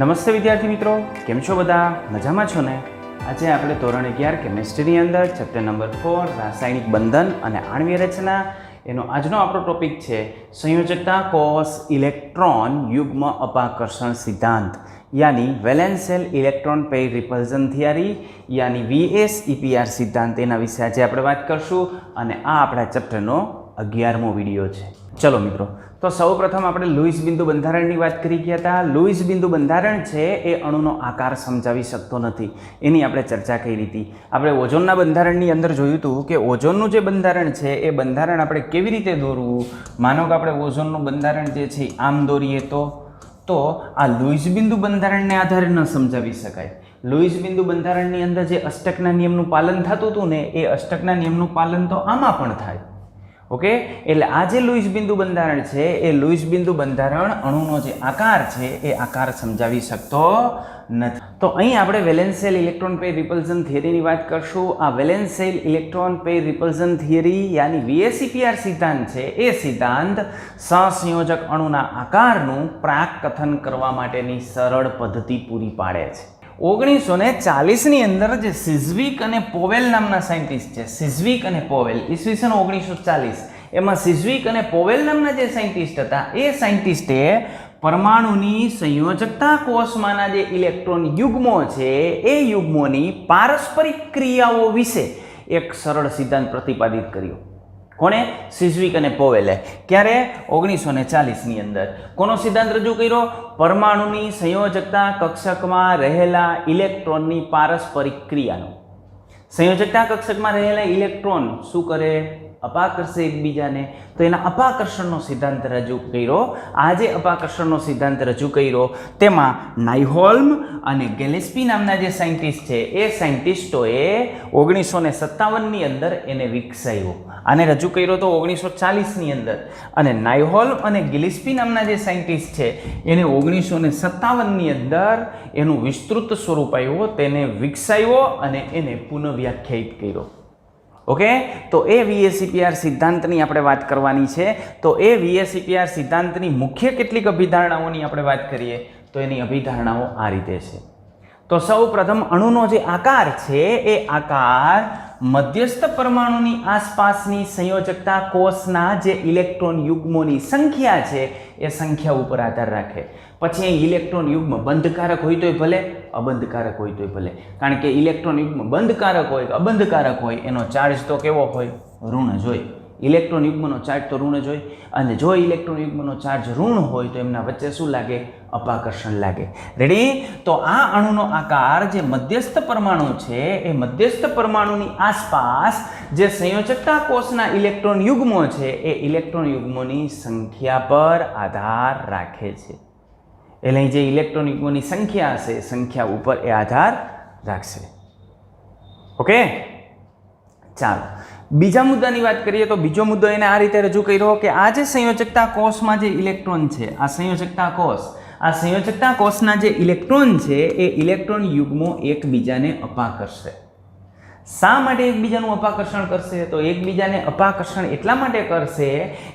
નમસ્તે વિદ્યાર્થી મિત્રો, કેમ છો બધા? મજામાં છો ને? આજે આપણે ધોરણ 11 કેમિસ્ટ્રીની અંદર ચેપ્ટર નંબર 4 રાસાયણિક બંધન અને આણ્વીય રચના એનો આજનો આપણો ટોપિક છે સંયોજકતા કોષ ઇલેક્ટ્રોન યુગ્મ અપાકર્ષણ સિદ્ધાંત यानी valence shell electron pair repulsion theory यानी VSEPR સિદ્ધાંત એના વિશે આજે આપણે વાત કરશું અને આ આપણા ચેપ્ટરનો 11મો વિડીયો છે. ચલો મિત્રો, તો સૌપ્રથમ આપણે લુઈસ બિંદુ બંધારણની વાત કરી ગયા હતા. લુઈસ બિંદુ બંધારણ છે એ અણુનો આકાર સમજાવી શકતો નથી, એની આપણે ચર્ચા કરી હતી. આપણે ઓઝોનના બંધારણની અંદર જોયું હતું કે ઓઝોનનું જે બંધારણ છે એ બંધારણ આપણે કેવી રીતે દોરવું. માનો કે આપણે ઓઝોનનું બંધારણ જે છે આમ દોરીએ તો આ લુઈસ બિંદુ બંધારણને આધારે ન સમજાવી શકાય. લુઈસ બિંદુ બંધારણની અંદર જે અષ્ટકના નિયમનું પાલન થતું હતું ને એ અષ્ટકના નિયમનું પાલન તો આમાં પણ થાય. ઓકે, એટલે આ જે લુઈસ બિંદુ બંધારણ છે એ લુઈસ બિંદુ બંધારણ અણુનો જે આકાર છે એ આકાર સમજાવી શકતો નથી. તો અહીં આપણે valence shell electron pair repulsion થિયરીની વાત કરશું. આ valence shell electron pair repulsion theory યાની VSEPR સિદ્ધાંત છે એ સિદ્ધાંત સહસંયોજક અણુના આકારનું પ્રાકકથન કરવા માટેની સરળ પદ્ધતિ પૂરી પાડે છે. 1940ની અંદર જે સિઝવિક અને પોવેલ નામના સાયન્ટિસ્ટ છે, સિઝવિક અને પોવેલ, ઈસવીસન 1940, એમાં સિઝવિક અને પોવેલ નામના જે સાયન્ટિસ્ટ હતા એ સાયન્ટિસ્ટે પરમાણુની સંયોજકતા કોષમાંના જે ઇલેક્ટ્રોન યુગ્મો છે એ યુગ્મોની પારસ્પરિક ક્રિયાઓ વિશે એક સરળ સિદ્ધાંત પ્રતિપાદિત કર્યો. કોણે? સિઝવિક અને પોવેલે. ક્યારે? 1940ની અંદર. કોનો સિદ્ધાંત રજૂ કર્યો? પરમાણુની સંયોજકતા કક્ષકમાં રહેલા ઇલેક્ટ્રોનની પારસ્પરિક ક્રિયાનો. સંયોજકતા કક્ષકમાં રહેલા ઇલેક્ટ્રોન શું કરે? અપાકર્ષે એકબીજાને. તો એના અપાકર્ષણનો સિદ્ધાંત રજૂ કર્યો. આ જે અપાકર્ષણનો સિદ્ધાંત રજૂ કર્યો તેમાં નાઇહોલ્મ અને ગિલેસ્પી નામના જે સાયન્ટિસ્ટ છે એ સાયન્ટિસ્ટોએ 1957ની અંદર એને વિકસાવ્યો. આને રજૂ કર્યો તો 1940ની અંદર, અને નાઇહોલ્મ અને ગિલેસ્પી નામના જે સાયન્ટિસ્ટ છે એને 1957ની અંદર એનું વિસ્તૃત સ્વરૂપ આવ્યો, તેને વિકસાવ્યો અને એને પુનઃવ્યાખ્યાયિત કર્યો. ઓકે, તો એ VSEPR સિદ્ધાંતની આપણે વાત કરવાની છે. તો એ VSEPR સિદ્ધાંતની મુખ્ય કેટલીક અભિધારણાઓની આપણે વાત કરીએ તો એની અભિધારણાઓ આ રીતે છે. તો સૌ પ્રથમ અણુનો જે આકાર છે એ આકાર મધ્યસ્થ પરમાણુની આસપાસની સંયોજકતા કોષના જે ઇલેક્ટ્રોન યુગ્મોની સંખ્યા છે એ સંખ્યા ઉપર આધાર રાખે. પછી અહીં ઇલેક્ટ્રોન યુગ્મ બંધકારક હોય તોય ભલે, અબંધકારક હોય તોય ભલે. કારણ કે ઇલેક્ટ્રોન યુગ્મ બંધકારક હોય કે અબંધકારક હોય એનો ચાર્જ તો કેવો હોય? ઋણ જ હોય. ઇલેક્ટ્રોન યુગ્મનો ચાર્જ તો ઋણ જ હોય, અને જો ઇલેક્ટ્રોન યુગ્મનો ચાર્જ ઋણ હોય તો એમના વચ્ચે શું લાગે? અપાકર્ષણ લાગે. રેડી? તો આ અણુનો આકાર જે મધ્યસ્થ પરમાણુ છે એ મધ્યસ્થ પરમાણુની આસપાસ જે સંયોજકતા કોષના ઇલેક્ટ્રોન યુગ્મો છે એ ઇલેક્ટ્રોન યુગ્મોની સંખ્યા પર આધાર રાખે છે. એટલે જે ઇલેક્ટ્રોન યુગ્મોની સંખ્યા હશે સંખ્યા ઉપર એ આધાર રાખશે. ઓકે, ચાલો બીજા મુદ્દાની વાત કરીએ તો બીજો મુદ્દો એને આ રીતે રજૂ કર્યો કે આ જે સંયોજકતા કોષમાં જે ઇલેક્ટ્રોન છે, આ સંયોજકતા કોષના જે ઇલેક્ટ્રોન છે એ ઇલેક્ટ્રોન યુગ્મો એકબીજાને અપાકર્ષે. શા માટે એકબીજાનું અપાકર્ષણ કરશે? તો એકબીજાને અપાકર્ષણ એટલા માટે કરશે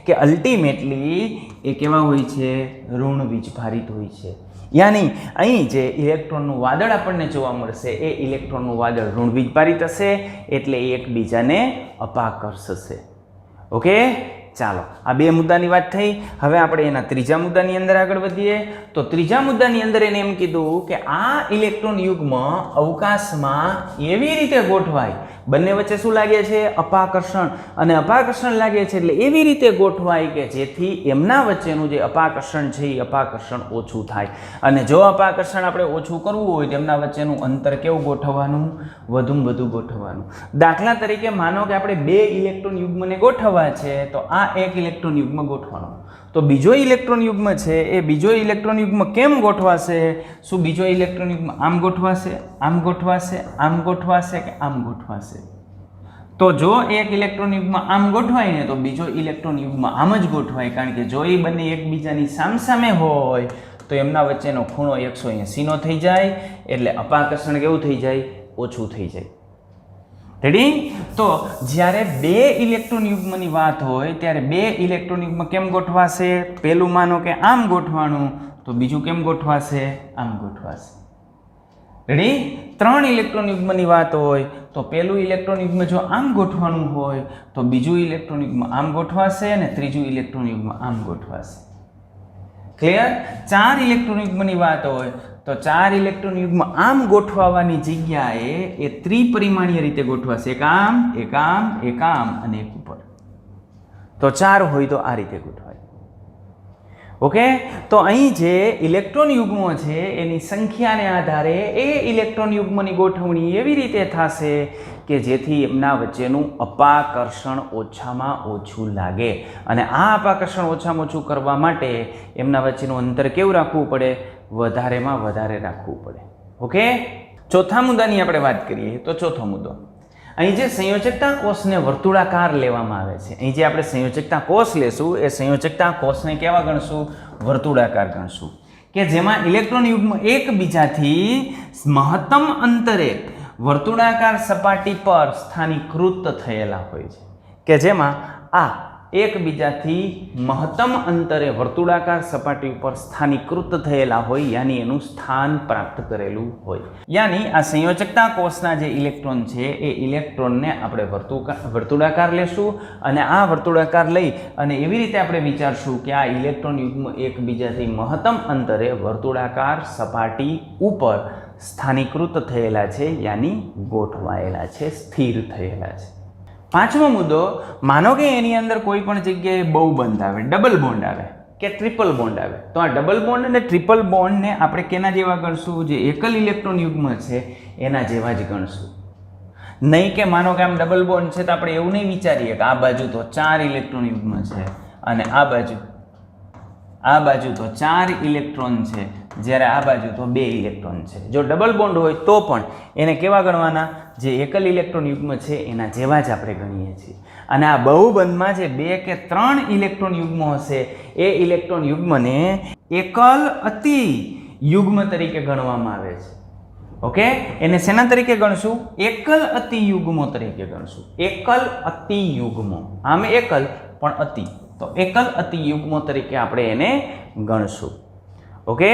કે અલ્ટિમેટલી એ કેવા હોય છે? ઋણ વીજભારિત હોય છે. યાની અહીં જે ઇલેક્ટ્રોનનું વાદળ આપણને જોવા મળશે એ ઇલેક્ટ્રોનનું વાદળ ઋણ વીજભારિત હશે, એટલે એ એકબીજાને અપાકર્ષશે. ઓકે, ચાલો આ બે મુદ્દાની વાત થઈ. હવે આપણે એના ત્રીજા મુદ્દાની અંદર આગળ વધીએ. તો ત્રીજા મુદ્દાની અંદર એને એમ કીધું કે આ ઇલેક્ટ્રોન યુગ્મ અવકાશમાં એવી રીતે ગોઠવાય, બંને વચ્ચે શું લાગે છે? અપાકર્ષણ. અને અપાકર્ષણ લાગે છે એટલે એવી રીતે ગોઠવાય કે જેથી એમના વચ્ચેનું જે અપાકર્ષણ છે એ અપાકર્ષણ ઓછું થાય. અને જો અપાકર્ષણ આપણે ઓછું કરવું હોય તો એમના વચ્ચેનું અંતર કેવું ગોઠવવાનું? વધુમાં વધુ ગોઠવવાનું. દાખલા તરીકે માનો કે આપણે બે ઇલેક્ટ્રોન યુગ્મને ગોઠવવા છે તો આ એક ઇલેક્ટ્રોન યુગ્મ ગોઠવાનો, તો બીજો ઇલેક્ટ્રોન યુગ્મ છે એ બીજો ઇલેક્ટ્રોન યુગ્મ કેમ ગોઠવાશે? શું બીજો ઇલેક્ટ્રોન યુગ્મ આમ ગોઠવાશે, આમ ગોઠવાશે, આમ ગોઠવાશે કે આમ ગોઠવાશે? તો જો એક ઇલેક્ટ્રોન યુગ્મ આમ ગોઠવાય ને તો બીજો ઇલેક્ટ્રોન યુગ્મ આમ જ ગોઠવાય. કારણ કે જો એ બંને એકબીજાની સામસામે હોય તો એમના વચ્ચેનો ખૂણો 180નો થઈ જાય, એટલે અપાકર્ષણ કેવું થઈ જાય? ઓછું થઈ જાય. રેડી? તો જ્યારે બે ઇલેક્ટ્રોન યુગ્મની વાત હોય ત્યારે બે ઇલેક્ટ્રોન યુગ્મ કેમ ગોઠવાશે? પહેલું માનો કે આમ ગોઠવાનું, તો બીજું કેમ ગોઠવાશે? આમ ગોઠવાશે. રેડી? 3 ઇલેક્ટ્રોન યુગ્મની વાત હોય તો પહેલું ઇલેક્ટ્રોન યુગ્મ જો આમ ગોઠવાનું હોય તો બીજું ઇલેક્ટ્રોન યુગ્મ આમ ગોઠવાશે અને ત્રીજું ઇલેક્ટ્રોન યુગ્મ આમ ગોઠવાશે. ક્લિયર? 4 ઇલેક્ટ્રોન યુગ્મની વાત હોય તો 4 ઇલેક્ટ્રોન યુગ્મ આમ ગોઠવવાની જગ્યાએ એ ત્રિપરિમાણીય રીતે ગોઠવાશે. એક આમ, એક આમ, એક આમ અને એક ઉપર. તો 4 હોય તો આ રીતે ગોઠવાય. ઓકે, તો અહીં જે ઇલેક્ટ્રોન યુગ્મો છે એની સંખ્યાને આધારે એ ઇલેક્ટ્રોન યુગ્મની ગોઠવણી એવી રીતે થશે કે જેથી એમના વચ્ચેનું અપાકર્ષણ ઓછામાં ઓછું લાગે. અને આ અપાકર્ષણ ઓછામાં ઓછું કરવા માટે એમના વચ્ચેનું અંતર કેવું રાખવું પડે? વધારેમાં વધારે રાખવું પડે. ઓકે, ચોથા મુદ્દાની આપણે વાત કરીએ તો ચોથો મુદ્દો, અહીં જે સંયોજકતા કોષને વર્તુળાકાર લેવામાં આવે છે. અહીં જે આપણે સંયોજકતા કોષ લેશું એ સંયોજકતા કોષને કેવા ગણશું? વર્તુળાકાર ગણશું. કે જેમાં ઇલેક્ટ્રોન યુગ્મ એકબીજાથી મહત્તમ અંતરે વર્તુળાકાર સપાટી પર સ્થાનીકૃત થયેલા હોય છે. કે જેમાં આ એકબીજાથી મહત્તમ અંતરે વર્તુળાકાર સપાટી ઉપર સ્થાનીકૃત થયેલા હોય, યાની એનું સ્થાન પ્રાપ્ત કરેલું હોય. યાની આ સંયોજકતા કોષના જે ઇલેક્ટ્રોન છે એ ઇલેક્ટ્રોનને આપણે વર્તુળાકાર લેશું અને આ વર્તુળાકાર લઈ અને એવી રીતે આપણે વિચારશું કે આ ઇલેક્ટ્રોન યુગ્મ એકબીજાથી મહત્તમ અંતરે વર્તુળાકાર સપાટી ઉપર સ્થાનીકૃત થયેલા છે, યાની ગોઠવાયેલા છે, સ્થિર થયેલા છે. પાંચમો મુદ્દો, માનો કે એની અંદર કોઈ પણ જગ્યાએ બહુબંધ આવે, ડબલ બોન્ડ આવે કે ટ્રિપલ બોન્ડ આવે, તો આ ડબલ બોન્ડ અને ટ્રિપલ બોન્ડને આપણે કેના જેવા ગણશું? જે એકલ ઇલેક્ટ્રોન યુગ્મ છે એના જેવા જ ગણશું. નહીં કે માનો કે આમ ડબલ બોન્ડ છે તો આપણે એવું નહીં વિચારીએ કે આ બાજુ તો 4 ઇલેક્ટ્રોન યુગ્મ છે અને આ બાજુ તો 4 ઇલેક્ટ્રોન છે, જ્યારે આ બાજુ તો 2 ઇલેક્ટ્રોન છે. જો ડબલ બોન્ડ હોય તો પણ એને કેવા ગણવાના? જે એકલ ઇલેક્ટ્રોન યુગ્મ છે એના જેવા જ આપણે ગણીએ છીએ. અને આ બહુબંધમાં જે 2 કે 3 ઇલેક્ટ્રોન યુગ્મો હશે એ ઇલેક્ટ્રોન યુગ્મને એકલ અતિ યુગ્મ તરીકે ગણવામાં આવે છે. ઓકે, એને શેના તરીકે ગણશું? એકલ અતિ યુગ્મો તરીકે ગણશું. એકલ અતિ યુગ્મો, આમ એકલ પણ અતિ, તો એકલ અતિ યુગ્મો તરીકે આપણે એને ગણશું. ઓકે,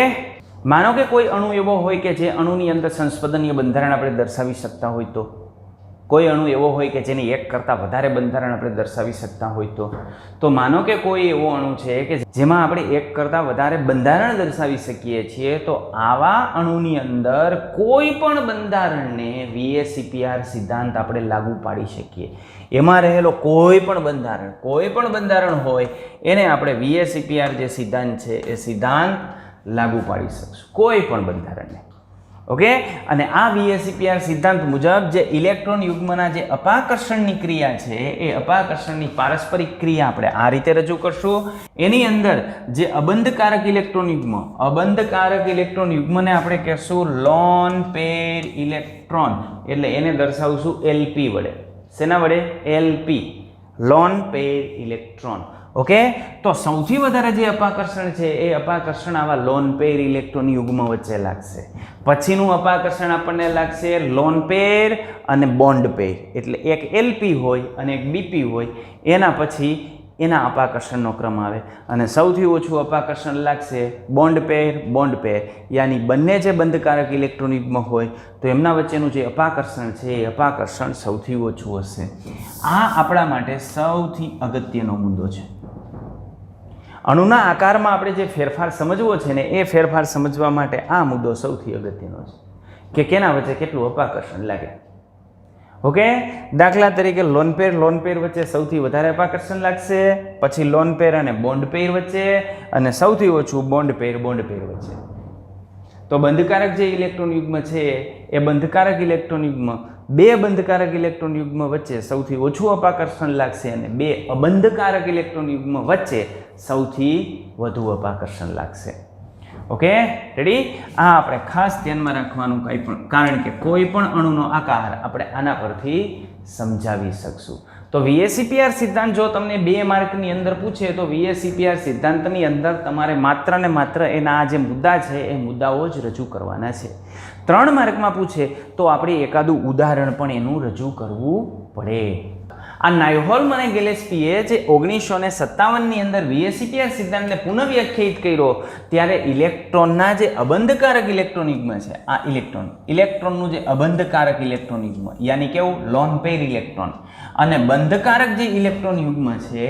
માનો કે કોઈ અણુ એવો હોય કે જે અણુની અંદર સંસ્પંદનીય બંધારણ આપણે દર્શાવી શકતા હોય, તો કોઈ અણુ એવો હોય કે જેની એક કરતાં વધારે બંધારણ આપણે દર્શાવી શકતા હોય, તો માનો કે કોઈ એવો અણુ છે કે જેમાં આપણે એક કરતાં વધારે બંધારણ દર્શાવી શકીએ છીએ, તો આવા અણુની અંદર કોઈ પણ બંધારણને VACPR સિદ્ધાંત આપણે લાગુ પાડી શકીએ. એમાં રહેલો કોઈ પણ બંધારણ હોય એને આપણે VACPR જે સિદ્ધાંત છે એ સિદ્ધાંત લાગુ પાડી શકશું, કોઈ પણ બંધારણને. ઓકે, અને આ VACPR સિદ્ધાંત મુજબ જે ઇલેક્ટ્રોન યુગ્મના જે અપાકર્ષણની ક્રિયા છે એ અપાકર્ષણની પારસ્પરિક ક્રિયા આપણે આ રીતે રજૂ કરશું. એની અંદર જે અબંધકારક ઇલેક્ટ્રોન યુગ્મને આપણે કહેશું લોન પેર ઇલેક્ટ્રોન, એટલે એને દર્શાવશું LP વડે. શેના વડે? LP, lone pair electron. Okay, તો સૌથી વધારે જે અપાકર્ષણ છે એ અપાકર્ષણ આવા લોન પેર ઇલેક્ટ્રોન યુગ્મ વચ્ચે લાગશે. પછીનું અપાકર્ષણ આપણને લાગશે લોન પેર અને બોન્ડ પેર, એટલે એક LP હોય અને એક BP હોય, એના પછી એના અપાકર્ષણનો ક્રમ આવે. અને સૌથી ઓછું અપાકર્ષણ લાગશે બોન્ડ પેર, યાની બંને જે બંધકારક ઇલેક્ટ્રોન યુગ્મ હોય તો એમના વચ્ચેનું જે અપાકર્ષણ છે એ અપાકર્ષણ સૌથી ઓછું હશે. આ આપણા માટે સૌથી અગત્યનો મુદ્દો છે. અણુના આકારમાં આપણે જે ફેરફાર સમજવો છે ને એ ફેરફાર સમજવા માટે આ મુદ્દો સૌથી અગત્યનો છે કે કેના વચ્ચે કેટલું અપાકર્ષણ લાગે. ઓકે, દાખલા તરીકે લોન પેર વચ્ચે સૌથી વધારે અપાકર્ષણ લાગશે, પછી લોન પેર અને બોન્ડ પેર વચ્ચે, અને સૌથી ઓછું બોન્ડ પેર વચ્ચે. તો બંધકારક જે ઇલેક્ટ્રોન યુગ્મ છે એ બંધકારક ઇલેક્ટ્રોન યુગ્મ, 2 બંધકારક ઇલેક્ટ્રોન યુગ્મ વચ્ચે સૌથી ઓછું અપાકર્ષણ લાગશે અને 2 અબંધકારક ઇલેક્ટ્રોન યુગ્મ વચ્ચે સૌથી વધુ અપાકર્ષણ લાગશે. Okay, ready? આ આપણે ખાસ ધ્યાનમાં રાખવાનું, કારણ કે કોઈ પણ અણુનો આકાર આપણે આના પરથી સમજાવી શકશું. તો VACPR સિદ્ધાંત જો તમને 2 માર્કની અંદર પૂછે તો VACPR સિદ્ધાંતની અંદર તમારે માત્ર ને માત્ર એના આ જે મુદ્દા છે એ મુદ્દાઓ જ રજૂ કરવાના છે. 3 માર્કમાં પૂછે તો આપણે એકાદું ઉદાહરણ પણ એનું રજૂ કરવું પડે. આ નાયહોલ્મ અને ગિલેસ્પીએ જે 1957ની અંદર VSEPR સિદ્ધાંતને પુનઃવ્યાખ્યાયિત કર્યો ત્યારે ઇલેક્ટ્રોનના જે અબંધકારક ઇલેક્ટ્રોન યુગ્મ છે, આ ઇલેક્ટ્રોનનું જે અબંધકારક ઇલેક્ટ્રોન યુગ્મ યાની કેવું લોન પેર ઇલેક્ટ્રોન અને બંધકારક જે ઇલેક્ટ્રોન યુગ્મ છે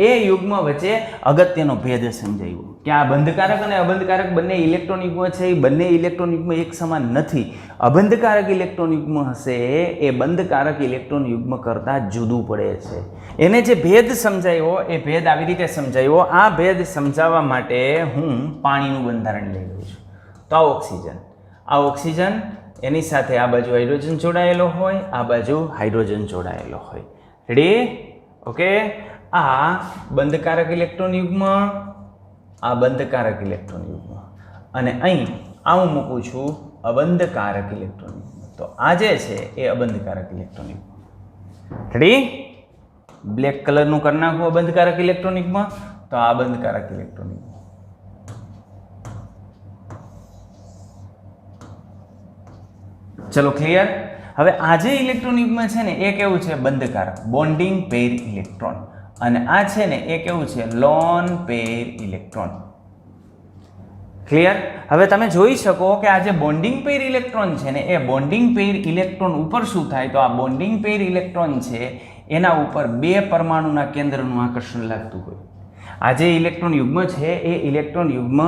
એ યુગ્મ વચ્ચે અગત્યનો ભેદ સમજાયો કે આ બંધકારક અને અબંધકારક બંને ઇલેક્ટ્રોન યુગ્મ છે એ બંને ઇલેક્ટ્રોન યુગ્મ એક સમાન નથી. અબંધકારક ઇલેક્ટ્રોન યુગ્મ હશે એ બંધકારક ઇલેક્ટ્રોન યુગ્મ કરતાં જુદું પડે છે. એને જે ભેદ સમજાયો એ ભેદ આવી રીતે સમજાયો. આ ભેદ સમજાવવા માટે હું પાણીનું બંધારણ લઈ લઉં છું. તો આ ઓક્સિજન એની સાથે આ બાજુ હાઇડ્રોજન જોડાયેલો હોય, આ બાજુ હાઇડ્રોજન જોડાયેલો હોય. રેડી? ઓકે. આ બંધકારક ઇલેક્ટ્રોન યુગ્મ, આ બંધકારક ઇલેક્ટ્રોન યુગ્મ અને અહીં હું મૂકું છું અબંધકારક ઇલેક્ટ્રોન યુગ્મ. તો આ જે છે એ અબંધકારક ઇલેક્ટ્રોન યુગ્મ. રેડી? બ્લેક કલરનું કરી નાખું અબંધકારક ઇલેક્ટ્રોન યુગ્મ. તો આ અબંધકારક ઇલેક્ટ્રોન યુગ્મ. ચલો ક્લિયર? હવે આ જે ઇલેક્ટ્રોન યુગ્મ છે ને એ કેવું છે? બંધકારક, બોન્ડિંગ પેર ઇલેક્ટ્રોન. અને આ છે ને એ કેવું છે? Lone pair electron. ક્લિયર? હવે તમે જોઈ શકો કે આ જે બોન્ડિંગ પેર ઇલેક્ટ્રોન છે ને એ બોન્ડિંગ પેર ઇલેક્ટ્રોન ઉપર શું થાય? તો આ બોન્ડિંગ પેર ઇલેક્ટ્રોન છે એના ઉપર બે પરમાણુના કેન્દ્રનું આકર્ષણ લાગતું હોય. આ જે ઇલેક્ટ્રોન યુગ્મ છે એ ઇલેક્ટ્રોન યુગ્મ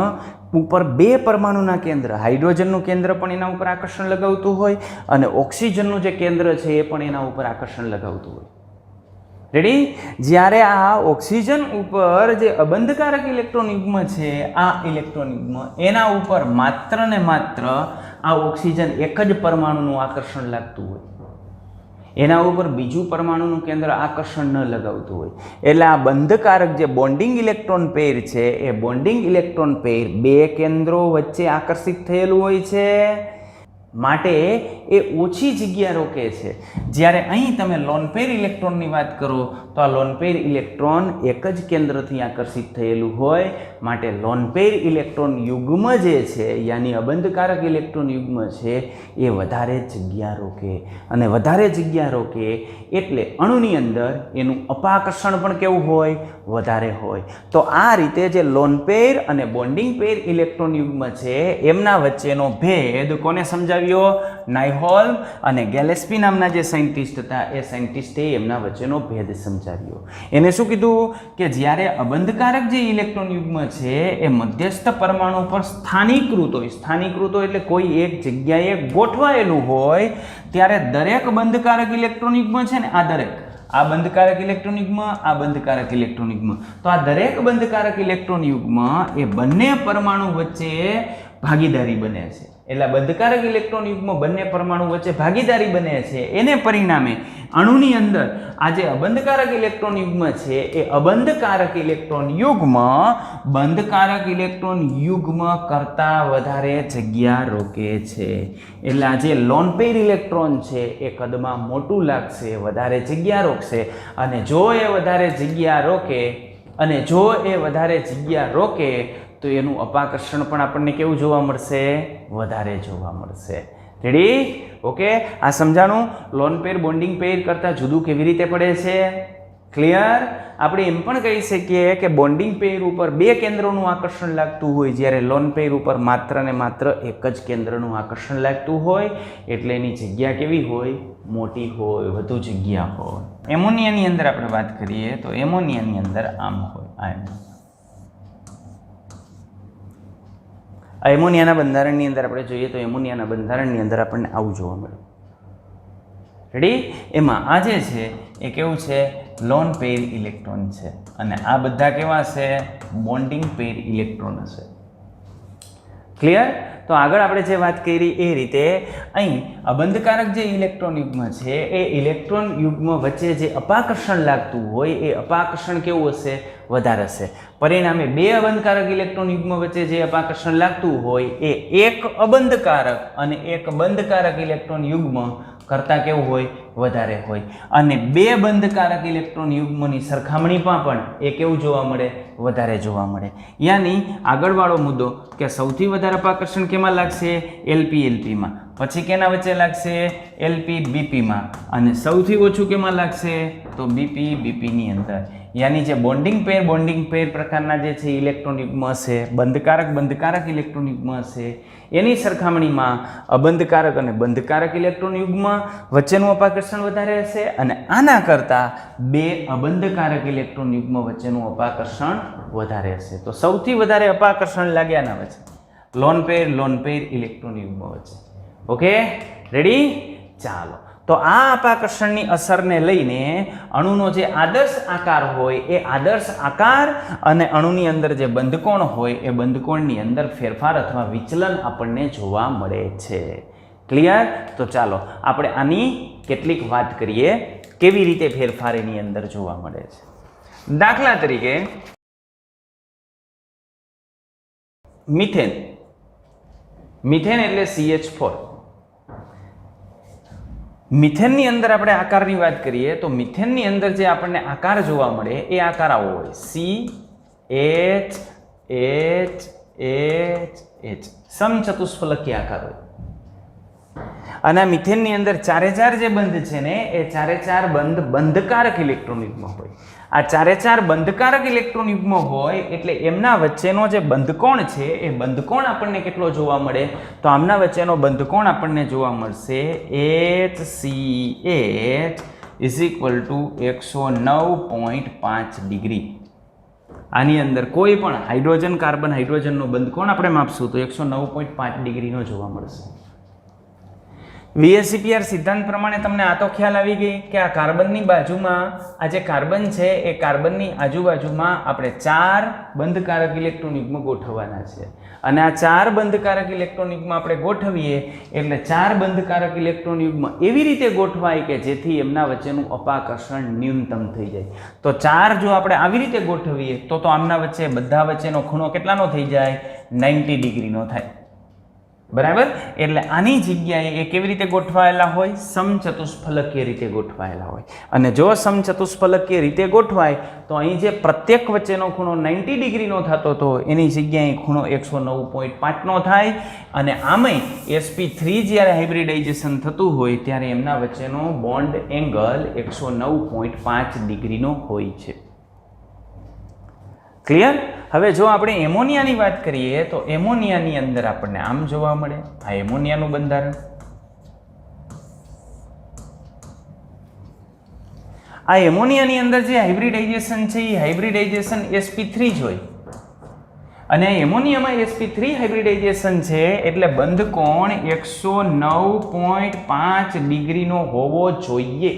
ઉપર બે પરમાણુના કેન્દ્ર, હાઇડ્રોજનનું કેન્દ્ર પણ એના ઉપર આકર્ષણ લગાવતું હોય અને ઓક્સિજનનું જે કેન્દ્ર છે એ પણ એના ઉપર આકર્ષણ લગાવતું હોય. રેડી? જ્યારે આ ઓક્સિજન ઉપર જે અબંધકારક ઇલેક્ટ્રોન યુગ્મ છે આ ઇલેક્ટ્રોન યુગ્મ એના ઉપર માત્ર ને માત્ર આ ઓક્સિજન એક જ પરમાણુનું આકર્ષણ લાગતું હોય, એના ઉપર બીજું પરમાણુનું કેન્દ્ર આકર્ષણ ન લગાવતું હોય. એટલે આ બંધકારક જે બોન્ડિંગ ઇલેક્ટ્રોન પેર છે એ બોન્ડિંગ ઇલેક્ટ્રોન પેર બે કેન્દ્રો વચ્ચે આકર્ષિત થયેલું હોય છે માટે એ ઓછી જગ્યા રોકે છે. જ્યારે અહીં તમે લોન પેર ઇલેક્ટ્રોનની વાત કરો તો આ લોન પેર ઇલેક્ટ્રોન એક જ કેન્દ્રથી આકર્ષિત થયેલું હોય માટે લોન પેર ઇલેક્ટ્રોન યુગ્મ જે છે યાની અબંધકારક ઇલેક્ટ્રોન યુગ્મ છે એ વધારે જગ્યા રોકે અને વધારે જગ્યા રોકે એટલે અણુની અંદર એનું અપાકર્ષણ પણ કેવું હોય? વધારે હોય. તો આ રીતે જે લોન પેર અને બોન્ડિંગ પેર ઇલેક્ટ્રોન યુગ્મ છે એમના વચ્ચેનો ભેદ કોને સમજાવ્યો? નાયહોલ્મ અને ગિલેસ્પી નામના જે સાયન્ટિસ્ટ હતા એ સાયન્ટિસ્ટે એમના વચ્ચેનો ભેદ સમજાવ્યો. એને શું કીધું કે જ્યારે અબંધકારક જે ઇલેક્ટ્રોન યુગ્મ છે એ મધ્યસ્થ પરમાણુ પર સ્થાનીકૃત હોય, સ્થાનીકૃત હોય એટલે કોઈ એક જગ્યાએ ગોઠવાયેલું હોય ત્યારે દરેક બંધકારક ઇલેક્ટ્રોન યુગ્મ છે ને આ બંધકારક ઇલેક્ટ્રોન યુગ્મ, આ બંધકારક ઇલેક્ટ્રોન યુગ્મ, તો આ દરેક બંધકારક ઇલેક્ટ્રોન યુગ્મ એ બંને પરમાણુ વચ્ચે ભાગીદારી બને છે. એટલે બંધકારક ઇલેક્ટ્રોન યુગ્મ બંને પરમાણુ વચ્ચે ભાગીદારી બને છે. એને પરિણામે અણુની અંદર આ જે અબંધકારક ઇલેક્ટ્રોન યુગ્મ છે એ અબંધકારક ઇલેક્ટ્રોન યુગ્મ બંધકારક ઇલેક્ટ્રોન યુગ્મ કરતાં વધારે જગ્યા રોકે છે. એટલે આ જે લોન પેર ઇલેક્ટ્રોન છે એ કદમાં મોટું લાગશે, વધારે જગ્યા રોકશે અને જો એ વધારે જગ્યા રોકે તો એનું અપાકર્ષણ પણ આપણને કેવું જોવા મળશે? વધારે જોવા મળશે. રેડી? ઓકે. આ સમજાણું? લોન પેર બોન્ડિંગ પેર કરતાં જુદું કેવી રીતે પડે છે? ક્લિયર? આપણે એમ પણ કહી શકીએ કે બોન્ડિંગ પેર ઉપર બે કેન્દ્રોનું આકર્ષણ લાગતું હોય જ્યારે લોન પેર ઉપર માત્ર ને માત્ર એક જ કેન્દ્રનું આકર્ષણ લાગતું હોય એટલે એની જગ્યા કેવી હોય? મોટી હોય, વધુ જગ્યા હોય. એમોનિયાની અંદર આપણે વાત કરીએ તો એમોનિયાની અંદર આમ હોય. આ એમોનિયાના બંધારણની અંદર આપણે જોઈએ તો એમોનિયાના બંધારણની અંદર આપણને આવું જોવા મળે. રેડી? એમાં આ જે છે એ કેવું છે? લોન પેર ઇલેક્ટ્રોન છે અને આ બધા કેવા છે? બોન્ડિંગ પેર ઇલેક્ટ્રોન હશે. ક્લિયર? તો આગળ આપણે જે વાત કરી એ રીતે અહીં અબંધકારક જે ઇલેક્ટ્રોન યુગ્મ છે એ ઇલેક્ટ્રોન યુગ્મ વચ્ચે જે અપાકર્ષણ લાગતું હોય એ અપાકર્ષણ કેવું હશે? વધારે હશે. પરિણામે બે અબંધકારક ઇલેક્ટ્રોન યુગ્મ વચ્ચે જે અપાકર્ષણ લાગતું હોય એ એક અબંધકારક અને એક બંધકારક ઇલેક્ટ્રોન યુગ્મ કરતાં કેવું હોય? વધારે હોય. અને બે બંધકારક ઇલેક્ટ્રોન યુગ્મની સરખામણીમાં પણ એ કેવું જોવા મળે? વધારે જોવા મળે. યાની આગળવાળો મુદ્દો કે સૌથી વધારે અપાકર્ષણ કેમાં લાગશે? એલપી એલપીમાં. પછી કેના વચ્ચે લાગશે? એલપી બીપીમાં. અને સૌથી ઓછું કેમાં લાગશે? તો બીપી બીપીની અંદર. યાની જે બોન્ડિંગ પેર પ્રકારના જે છે ઇલેક્ટ્રોન યુગ્મ હશે, બંધકારક ઇલેક્ટ્રોન યુગ્મ હશે, એની સરખામણીમાં અબંધકારક અને બંધકારક ઇલેક્ટ્રોન યુગ્મ વચ્ચેનું અપાકર્ષણ વધારે હશે. અને આના કરતાં બે અબંધકારક ઇલેક્ટ્રોન યુગ્મ વચ્ચેનું અપાકર્ષણ વધારે હશે. તો સૌથી વધારે અપાકર્ષણ લાગ્યાના વચ્ચે લોન પેર ઇલેક્ટ્રોન યુગ્મ વચ્ચે. Okay, ready? ચાલો, તો આ અપાકર્ષણની અસરને લઈને અણુનો જે આદર્શ આકાર હોય એ આદર્શ આકાર અને અણુની અંદર જે બંધકોણ હોય એ બંધકોણની અંદર ફેરફાર અથવા વિચલન આપણને જોવા મળે છે. ક્લિયર? તો ચાલો આપણે આની કેટલીક વાત કરીએ, કેવી રીતે ફેરફાર એની અંદર જોવા મળે છે. દાખલા તરીકે મિથેન એટલે CH4. મિથેનની અંદર આપણે આકારની વાત કરીએ તો મિથેનની અંદર જે આપણને આકાર જોવા મળે એ આકાર આવો હોય, CH સમચતુષ્ફલકીય આકાર હોય. અને આ મિથેનની અંદર ચારે ચાર જે બંધ છે ને એ ચારે ચાર બંધ બંધકારક ઇલેક્ટ્રોન યુગ્મ હોય. આ ચારે ચાર બંધકારક ઇલેક્ટ્રોન યુગ્મ હોય એટલે એમના વચ્ચેનો જે બંધકોણ છે એ બંધકોણ આપણને કેટલો જોવા મળે? તો આમના વચ્ચેનો બંધકોણ આપણને જોવા મળશે HCH = 109.5 ડિગ્રી. આની અંદર કોઈ પણ હાઇડ્રોજન કાર્બન હાઇડ્રોજનનો બંધકોણ આપણે માપશું તો 109.5 ડિગ્રીનો જોવા મળશે. VSEPR સિદ્ધાંત પ્રમાણે તમને આ તો ખ્યાલ આવી ગઈ કે આ કાર્બનની બાજુમાં આ જે કાર્બન છે એ કાર્બનની આજુબાજુમાં આપણે ચાર બંધકારક ઇલેક્ટ્રોન યુગ્મ ગોઠવવાના છે. અને આ ચાર બંધકારક ઇલેક્ટ્રોન યુગ્મ આપણે ગોઠવીએ એટલે ચાર બંધકારક ઇલેક્ટ્રોન યુગ્મ એવી રીતે ગોઠવાય કે જેથી એમના વચ્ચેનું અપાકર્ષણ ન્યૂનતમ થઈ જાય. તો ચાર જો આપણે આવી રીતે ગોઠવીએ તો આમના વચ્ચે બધા વચ્ચેનો ખૂણો કેટલાનો થઈ જાય? 90 ડિગ્રીનો થાય. બરાબર? એટલે આની જગ્યાએ એ કેવી રીતે ગોઠવાયેલા હોય? સમચતુષ્ફલકીય રીતે ગોઠવાયેલા હોય. અને જો સમચતુષ્ફલકીય રીતે ગોઠવાય તો અહીં જે પ્રત્યેક વચ્ચેનો ખૂણો 90 ડિગ્રીનો થતો હતો એની જગ્યાએ ખૂણો 109.5નો થાય. અને આમાંય sp3 જ્યારે હાઇબ્રિડાઇઝેશન થતું હોય ત્યારે એમના વચ્ચેનો બોન્ડ એંગલ 109.5 ડિગ્રીનો હોય છે. ક્લિયર? હવે જો આપણે એમોનિયાની વાત કરીએ તો એમોનિયાની અંદર આપણને આમ જોવા મળે. આ એમોનિયાનું બંધારણ. આ એમોનિયાની અંદર જે હાઇબ્રિડાઇઝેશન છે એ હાઇબ્રિડાઇઝેશન sp3 જ હોય. અને એમોનિયામાં sp3 હાઇબ્રિડાઇઝેશન છે એટલે બંધકોણ 109.5 ડિગ્રીનો હોવો જોઈએ,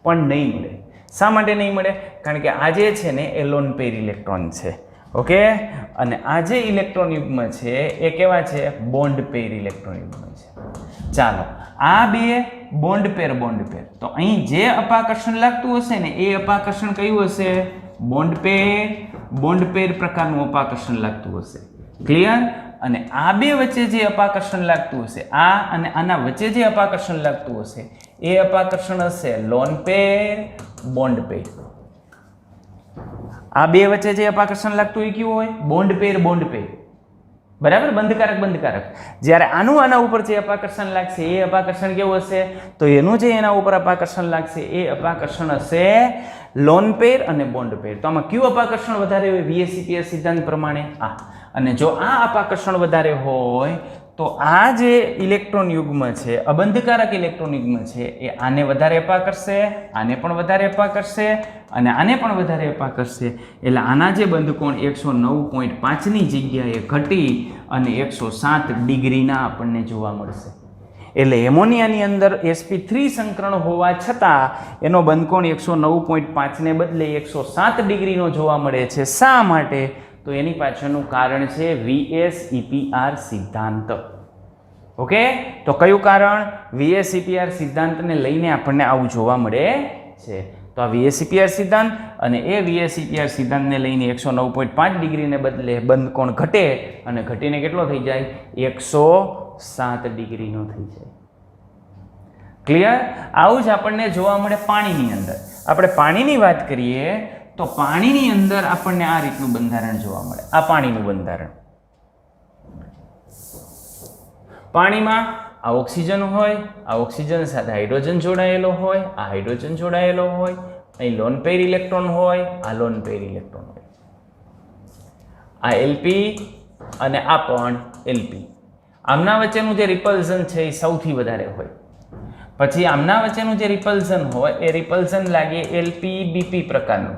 પણ નહીં મળે. શા માટે નહીં મળે? કારણ કે આ જે છે ને એ લોન પેર ઇલેક્ટ્રોન છે. ઓકે, અને આ જે ઇલેક્ટ્રોન યુગ્મ છે એ કેવા છે? બોન્ડ પેર ઇલેક્ટ્રોન યુગ્મ છે. ચાલો, આ બે બોન્ડ પેર. તો અહીં જે અપાકર્ષણ લાગતું હશે ને એ અપાકર્ષણ કયું હશે? બોન્ડ પેર પ્રકારનું અપાકર્ષણ લાગતું હશે. ક્લિયર? અને આ બે વચ્ચે જે અપાકર્ષણ લાગતું હશે, આ અને આના વચ્ચે જે અપાકર્ષણ લાગતું હશે એ અપાકર્ષણ હશે લોન પેર બોન્ડ પેર. આ બે વચ્ચે જે અપાકર્ષણ લાગતું એ કયું હોય? બોન્ડ પેર. બરાબર? બંધકારક. જ્યારે આના ઉપર જે અપાકર્ષણ લાગશે એ અપાકર્ષણ કેવું હશે? તો એનું જે એના ઉપર અપાકર્ષણ લાગશે એ અપાકર્ષણ હશે લોન પેર અને બોન્ડ પેર. તો આમાં કયું અપાકર્ષણ વધારે હોય VSEPR સિદ્ધાંત પ્રમાણે? આ. અને જો આ અપાકર્ષણ વધારે હોય તો આ જે ઇલેક્ટ્રોન યુગ્મ છે, અબંધકારક ઇલેક્ટ્રોન યુગ્મ છે, એ આને વધારે અપાકર્ષશે, આને પણ વધારે અપાકર્ષશે અને આને પણ વધારે અપાકર્ષશે. એટલે આના જે બંધકોણ 109.5ની જગ્યાએ ઘટી અને 107 ડિગ્રીના આપણને જોવા મળશે. એટલે એમોનિયાની અંદર sp3 સંકરણ હોવા છતાં એનો બંધકોણ 109.5ને બદલે 107 ડિગ્રીનો જોવા મળે છે. શા માટે? તો એની પાછળનું કારણ છે VSEPR સિદ્ધાંત. ઓકે, તો કયું કારણ? VSEPR સિદ્ધાંતને લઈને આપણને આવું જોવા મળે છે. તો આ VSEPR સિદ્ધાંત અને એ VSEPR સિદ્ધાંતને લઈને 109.5 ડિગ્રીને બદલે બંધકોણ ઘટે અને ઘટીને કેટલો થઈ જાય? 107 ડિગ્રીનો થઈ જાય. ક્લિયર? આવું જ આપણને જોવા મળે પાણીની અંદર. આપણે પાણીની વાત કરીએ તો પાણીની અંદર આપણને આ રીતનું બંધારણ જોવા મળે. આ પાણીનું બંધારણ. પાણીમાં આ ઓક્સિજન હોય, આ ઓક્સિજન સાથે હાઇડ્રોજન જોડાયેલો હોય, આ હાઇડ્રોજન જોડાયેલો હોય, અહીં લોન પેર ઇલેક્ટ્રોન હોય, આ લોન પેર ઇલેક્ટ્રોન હોય, આ એલપી અને આ પણ એલપી. આમના વચ્ચેનું જે રિપલ્ઝન છે એ સૌથી વધારે હોય. પછી આમના વચ્ચેનું જે રિપલ્ઝન હોય એ રિપલ્ઝન લાગે એલપી બીપી પ્રકારનું.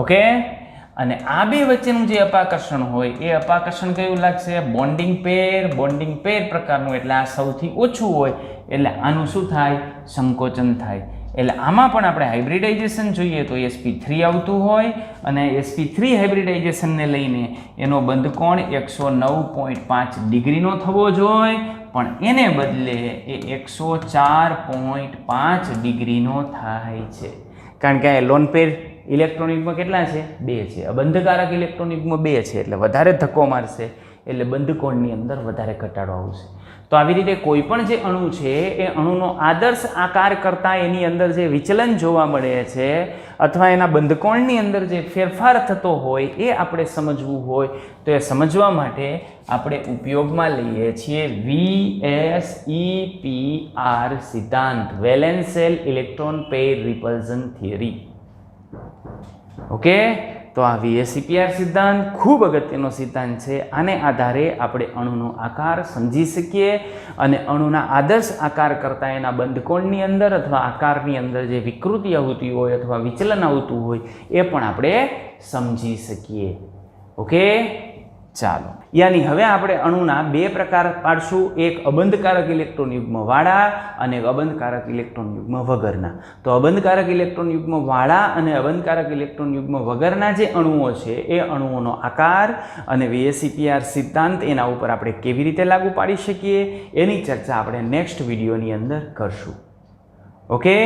ઓકે, અને આ બે વચ્ચેનું જે અપાકર્ષણ હોય એ અપાકર્ષણ કયું લાગશે? બોન્ડિંગ પેર પ્રકારનું. એટલે આ સૌથી ઓછું હોય એટલે આનું શું થાય? સંકોચન થાય. એટલે આમાં પણ આપણે હાઇબ્રિડાઇઝેશન જોઈએ તો sp3 આવતું હોય અને sp3 હાઇબ્રિડાઇઝેશનને લઈને એનો બંધકોણ 109.5 ડિગ્રીનો થવો જોઈએ, પણ એને બદલે એ 104.5 ડિગ્રીનો થાય છે. કારણ કે આ લોન પેર ઇલેક્ટ્રોન યુગ્મ કેટલા છે? 2 છે. બંધકારક ઇલેક્ટ્રોન યુગ્મ 2 છે એટલે વધારે ધક્કો મારશે, એટલે બંધકોણની અંદર વધારે ઘટાડો આવશે. તો આવી રીતે કોઈ પણ જે અણુ છે એ અણુનો આદર્શ આકાર કરતાં એની અંદર જે વિચલન જોવા મળે છે અથવા એના બંધકોણની અંદર જે ફેરફાર થતો હોય એ આપણે સમજવું હોય તો એ સમજવા માટે આપણે ઉપયોગમાં લઈએ છીએ VSEPR સિદ્ધાંત, valence shell electron pair repulsion theory. Okay, તો આ VSEPR સિદ્ધાંત ખૂબ અગત્યનો સિદ્ધાંત છે. આને આધારે આપણે અણુનો આકાર સમજી શકીએ અને અણુના આદર્શ આકાર કરતાં એના બંધકોણની અંદર અથવા આકારની અંદર જે વિકૃતિ આવતી હોય અથવા વિચલન આવતું હોય એ પણ આપણે સમજી શકીએ. ઓકે, ચાલો. યાની હવે આપણે અણુના 2 પ્રકાર પાડશું, એક અબંધકારક ઇલેક્ટ્રોન યુગ્મ વાળા અને એક અબંધકારક ઇલેક્ટ્રોન યુગ્મ વગરના. તો અબંધકારક ઇલેક્ટ્રોન યુગ્મ વાળા અને અબંધકારક ઇલેક્ટ્રોન યુગ્મ વગરના જે અણુઓ છે એ અણુઓનો આકાર અને VSEPR સિદ્ધાંત એના ઉપર આપણે કેવી રીતે લાગુ પાડી શકીએ એની ચર્ચા આપણે નેક્સ્ટ વિડીયોની અંદર કરશું. ઓકે.